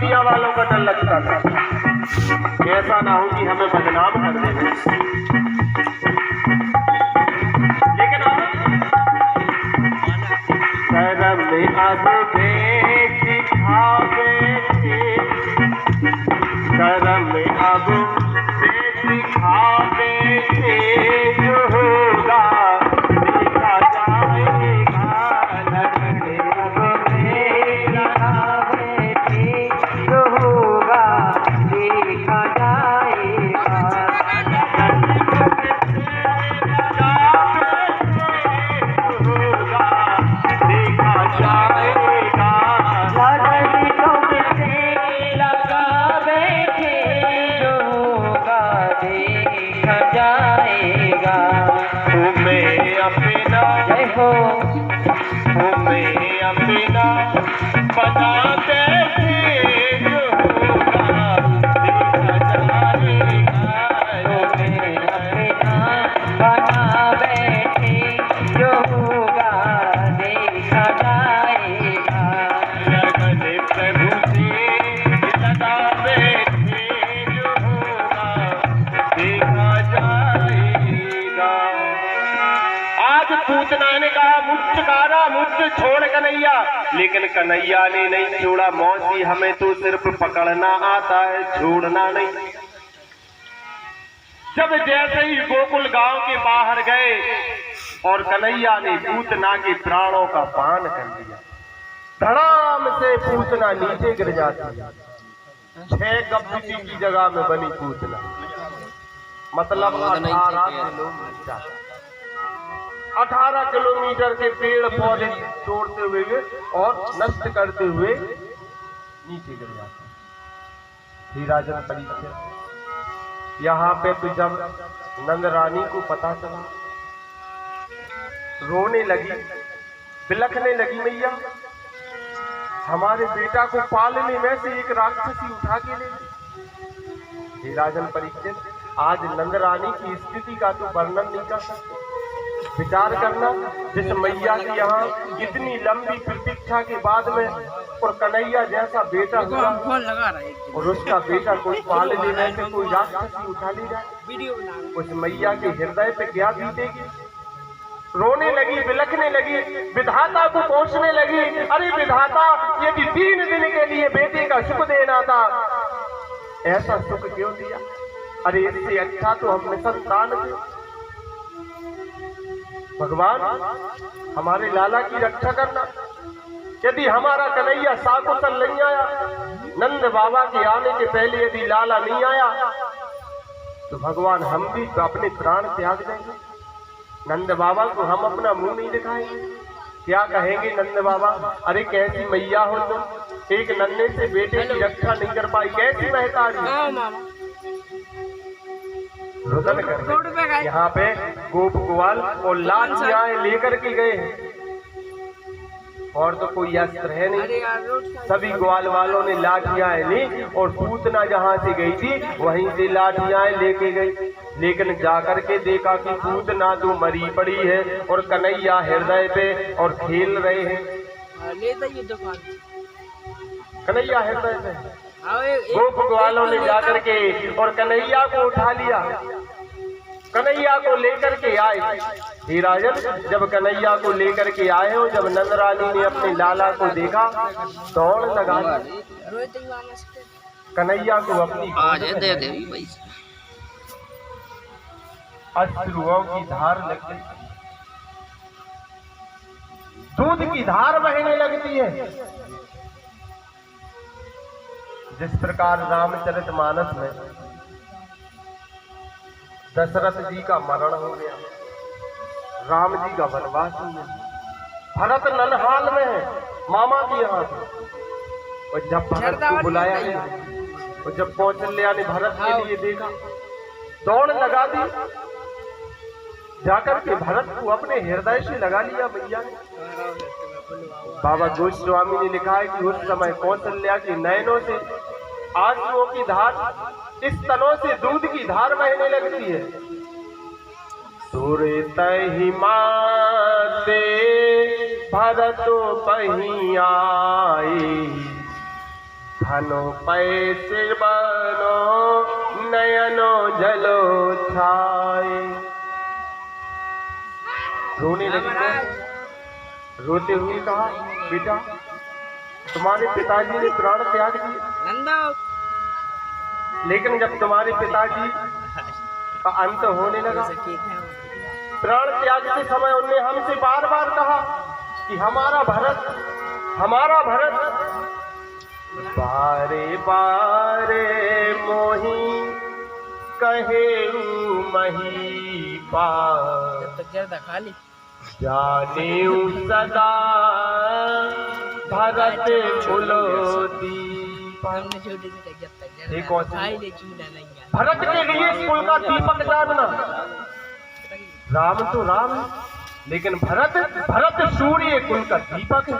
दुनिया वालों का डर लगता था, ऐसा ना हो कि हमें बदनाम कर दें। लेकिन शर्म अब भेद दिखावे थे, शर्म अब भेद दिखावे थे, जो होगा देखा जाएगा। शर्म अब भेद दिखावे थे, जो होगा देखा जाएगा। तुम्हें अपना जय हो, तुम्हें अपना बनाते थे, जो होगा देखा जाएगा। तुम्हें अपना बना बैठे, जो होगा देखा जाएगा। लगन प्रभु से लगा बैठे, जो होगा देखा जाएगा। आज पूतना ने कहा मुझ कारा मुझ छोड़ कन्हैया, लेकिन कन्हैया ने नहीं छोड़ा। मौसी हमें तो सिर्फ पकड़ना आता है, छोड़ना नहीं। जब जैसे ही गोकुल गांव के बाहर गए और कन्हैया ने पूतना के प्राणों का पान कर लिया, धड़ाम से पूतना नीचे गिर जाती है। 6 कपटी की जगह में बनी पूतना, मतलब 18 किलोमीटर के पेड़ पौधे तोड़ते हुए और नष्ट करते हुए नीचे गिर जाते हैं। ही राजन परीक्षित यहाँ पे तो जब नंद रानी को पता चला, रोने लगी, बिलखने लगी, मैया हमारे बेटा को पालने में से एक राक्षसी उठा के ले गई। हे राजन परीक्षित, आज नंद रानी की स्थिति का तो वर्णन नहीं कर सकते। विचार करना, जिस मैया की यहाँ इतनी लंबी प्रतीक्षा के बाद में और कन्हैया जैसा बेटा हुआ और उसका बेटा कोई पालने में से कोई राक्षसी उठा ले जाए, उस मैया के हृदय पे क्या बीतेगी। रोने लगी, बिलखने लगी, विधाता को कोसने लगी। अरे विधाता, यदि 3 दिन के लिए बेटे का सुख देना था, ऐसा सुख क्यों दिया। अरे इससे अच्छा तो हम निसंतान थे। भगवान हमारे लाला की रक्षा करना। यदि हमारा कन्हैया साकुशल नहीं आया, नंद बाबा के आने के पहले यदि लाला नहीं आया, तो भगवान हम भी अपने प्राण त्याग देंगे। नंद बाबा को हम अपना मुंह नहीं दिखाएंगे। क्या कहेंगे नंद बाबा, अरे कैसी मैया हो तुम, एक नन्हे से बेटे की रक्षा नहीं कर पाई, कैसी महतारी। रुदन कर यहाँ पे गोप ग्वाल और लाठियां लेकर के गए हैं, और तो कोई अस्त्र है नहीं। सभी ग्वाल वालों ने लाठियां ली और पूतना जहां से गई थी वहीं से लाठियां लेके गई। लेकिन जाकर के देखा कि पूतना तो मरी पड़ी है और कन्हैया हृदय पे और खेल रहे हैं। कन्हैया हृदय पे गोप ग्वालों ने जाकर के और कन्हैया को उठा लिया, कन्हैया को लेकर के आए। हे राजन, जब कन्हैया को लेकर के आए हो, जब नंद रानी ने अपने लाला को देखा, दौड़ लगा कन्हैया को अपनी अश्रुओं की धार लग गई, दूध की धार बहने लगती है। जिस प्रकार रामचरितमानस में दशरथ जी का मरण हो गया, राम जी का वनवास हो गया, भरत ननहाल में है मामा की यहाँ से, और जब भरत को बुलाया गया और जब कौशल्या ने भरत के लिए देखा, दौड़ लगा दी, जाकर के भरत को अपने हृदय से लगा लिया मैया ने। बाबा गोस्वामी ने लिखा है कि उस समय कौशल्या के नयनों से आंसुओं की धार, इस तनों से दूध की धार बहने लगती है। तुरे तहि माते भरत पही आई, धनो पैसे बनो नयनो जलो छाए। रोने लगी तो रोते हुए कहा, बेटा तुम्हारे पिताजी ने प्राण त्याग दिए, लेकिन जब तुम्हारे पिताजी का अंत होने लगा, प्राण त्याग के समय उन्होंने हमसे बार बार कहा कि हमारा भरत बारे बारे मोही कहे महीपाल, जाने सदा भरत फुलोदी। भरत के लिए कुल का दीपक जानना, राम तो राम, लेकिन भरत सूर्य कुल का दीपक है।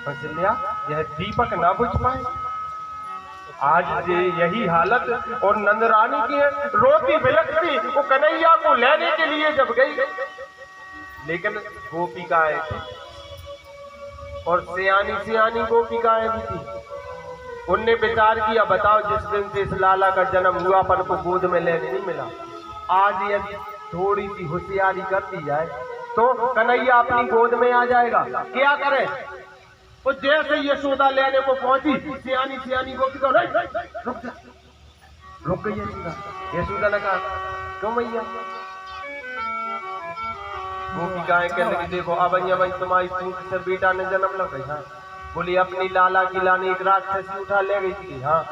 समझ लिया, यह दीपक ना बुझ पाए। आज यही हालत और नंदरानी की है। रोती बिलखती वो कन्हैया को लेने के लिए जब गई, लेकिन गोपिकाएं थी और सियानी गोपिकाएं भी थी। उनने विचार किया, बताओ जिस दिन से इस लाला का जन्म हुआ अपन को गोद में लेने नहीं मिला, आज यदि थोड़ी सी होशियारी कर दी जाए तो कन्हैया अपनी गोद में आ जाएगा। क्या करें? वो जैसे यशोदा लेने को पहुंची, सियानी गोपिका रुक गई। यशोदा ने कहा, क्यों मैया? गोपिकाएं कहने लगी, देखो अब तुम्हारी पूंछ से बेटा ने जन्म लग गई। हाँ, बोली अपनी लाला की लाने एक राक्षसी उठा ले गई थी। हाँ,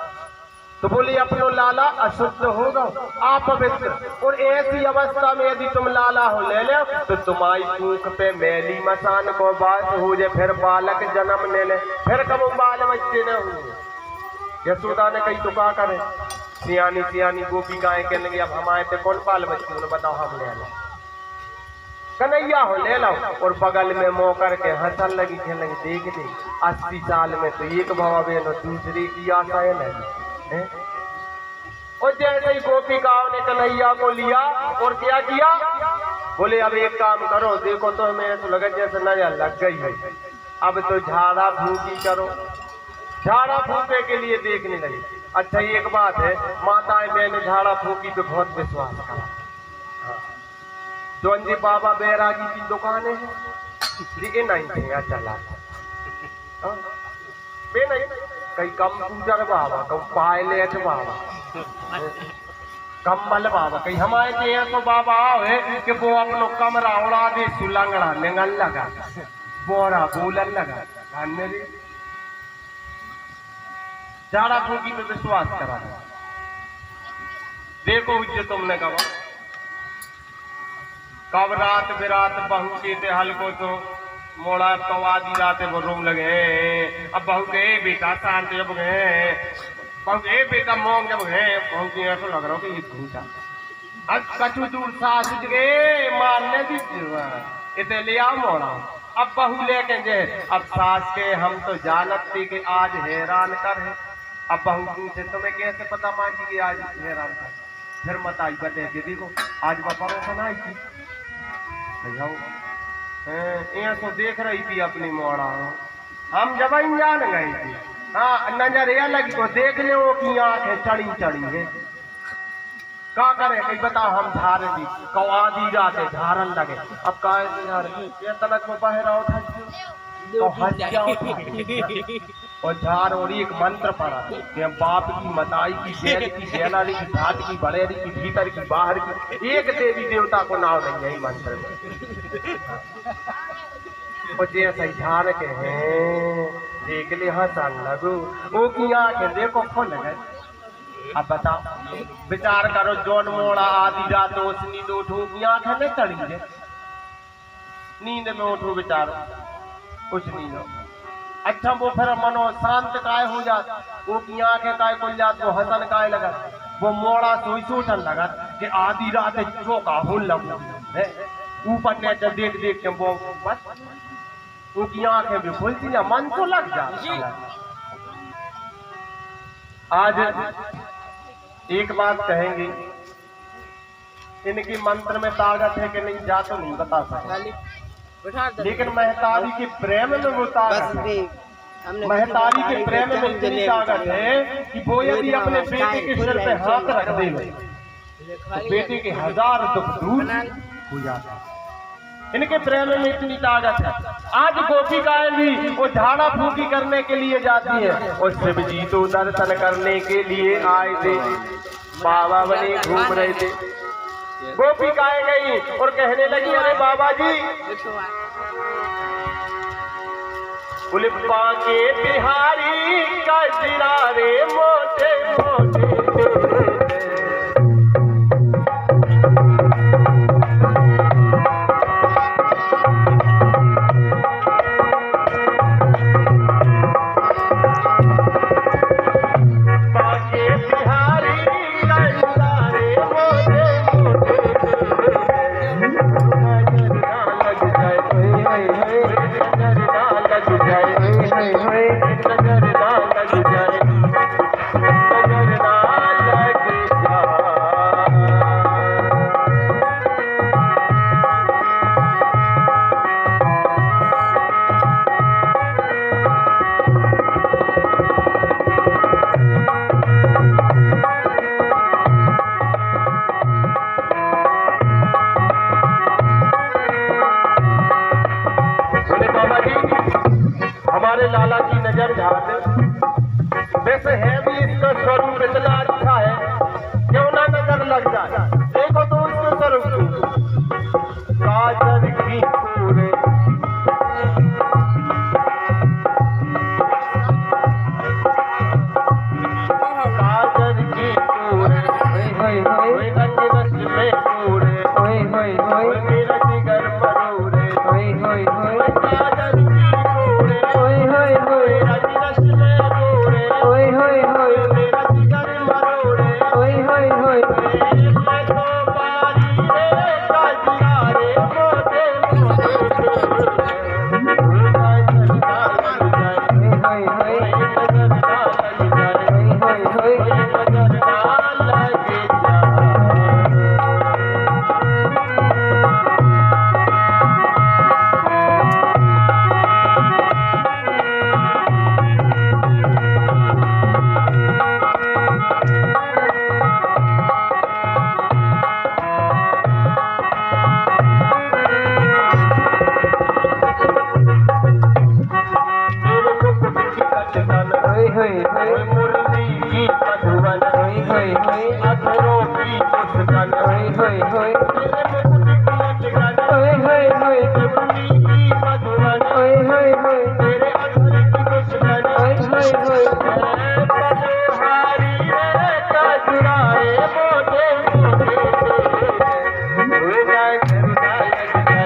तो बोली अपनो लाला अशुद्ध होगा, अपवित्र, और ऐसी अवस्था में यदि तुम लाला हो ले ले तो तुम्हारी पूंछ पे मैली मसान को बात हो जाए, फिर बालक जन्म ले ले, फिर कब बाल बच्चे न हो। यशोदा ने कही तो क्या करे? सियानी गोपिकाएं कहने लगी, अब हमारे पे कौन बाल बच्चे? उन्हें बताओ, हम ले लो, कन्हैया हो ले लो। और बगल में मोह करके हंसन लगी, कहने लगी, देख 80 साल में तो एक भाव बहन दूसरे की आशा है नहीं। और जैसे ही गोपिकाओं ने कन्हैया को लिया और क्या किया, बोले अब एक काम करो, देखो तो हमें तो लगा जैसे नजर लग गई है, अब तो झाड़ा फूकी करो। झाड़ा फूके के लिए देखने लगी। अच्छा एक बात है, माताएं मैंने झाड़ा फूकी पे बहुत विश्वास करा। जो जी बाबा बैरागी की दुकान है, ये नहीं थे चला नहीं, कई कंप्यूटर बाबा, कई पायलट बाबा, कम्बल बाबा, कई हमारे तो बाबा है कि वो अपनो कमरा उड़ा दे, सुलंगड़ा निगल लगा, बोरा बोलन लगा। झाड़ा फूकी में विश्वास करा। देखो जो तुमने कहा, कब रात बिरात बहू के थे हल्को तो मोड़ा, तो आधी रात वो रूम लगे। अब बहू के बेटा शांत जब गए, बहू के बेटा मोंग जब गए, बहू की ऐसा लग रहा हो कि ये घूटा अब कछु दूर सास गए मारने दी इतने ले आओ मोड़ा। अब बहू लेके गए, अब सास के हम तो जानत थी कि आज हैरान कर है। अब बहू पूछे तुम्हें कैसे पता माँ जी की आज हैरान कर? फिर मत आई बते के देखो आज परोसन आई थी भैया तो देख रही थी अपनी मोड़ा, हम जब जान गई थी। हाँ नजर ये लगी तो देख ले वो की आंखें चढ़ी है। क्या करे कहीं बताओ, हम झारे दी कौआदी जाते झारन लगे। अब ये तलक को बहरा उठा तो हंस गया और झार और एक मंत्र पड़ा कि बाप की मताई की शैल की शैलानी की घाट की बड़ेरी की भीतर की बाहर की एक देवी देवता को नाम नहीं है मंत्र में। और जैसे झार के हैं देख ले हंसन लगो, वो की आंखें देखो खोल गए। अब बताओ विचार करो, जोन मोड़ा आधी रात नींद उठू की आंखें नहीं चढ़ी है, नींद में उठो विचारो कुछ नहीं हो। अच्छा वो फिर मनो शांत काय हो जात, वो की आंखें काय खुल जात, वो हंसन काय लगा, वो मोड़ा सोई सोचन लगा कि आधी रात चौका हो लगो है ऊपर नीचे देख देख के वो बस वो की आंखें भी खुलती ना, मन तो लग जाता। आज एक बात कहेंगे, इनकी मंत्र में ताकत है कि नहीं जा तो नहीं बता सकता, लेकिन महतारी के प्रेम में वो ताकत है। महतारी के प्रेम में इतनी ताकत है कि वो यदि अपने बेटे के सिर पे हाथ रख दे तो बेटे के 1000 दुख दूर हो जाता है। इनके प्रेम में इतनी ताकत है। आज गोपिकाएं भी वो झाड़ा फूकी करने के लिए जाती है और शिव जी तो दर्शन करने के लिए आए थे, बाबा बने घूम रहे थे। गोपिकाएं गई और कहने लगी, अरे बाबा जी, उलिप्पा के बिहारी का जिरारे मोटे मोटे हमारे लाला की नजर झाड़। वैसे है भी इसका स्वरूप इतना अच्छा है, क्यों ना नजर लग जाए। देखो तो इसके स्वरूप काजल की पूरे काजल की पूरे रस में पूरे मेरा जिगर मरूरे काजल मुरली की मधुवन अधरों की मुस्कान तेरे मुकुट की लटकन मुरली की मधुवन तेरे अधर की मुस्कान मनोहारी रे काजुराए मोटे मोटे हो जाए करना लग जाए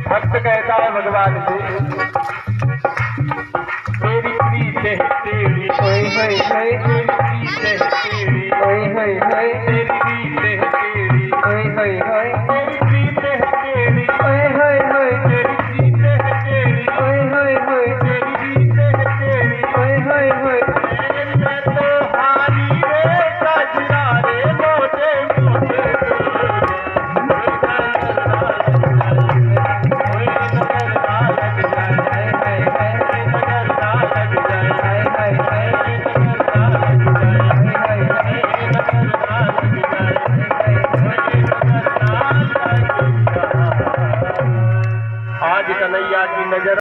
भक्त कहता है भगवान से,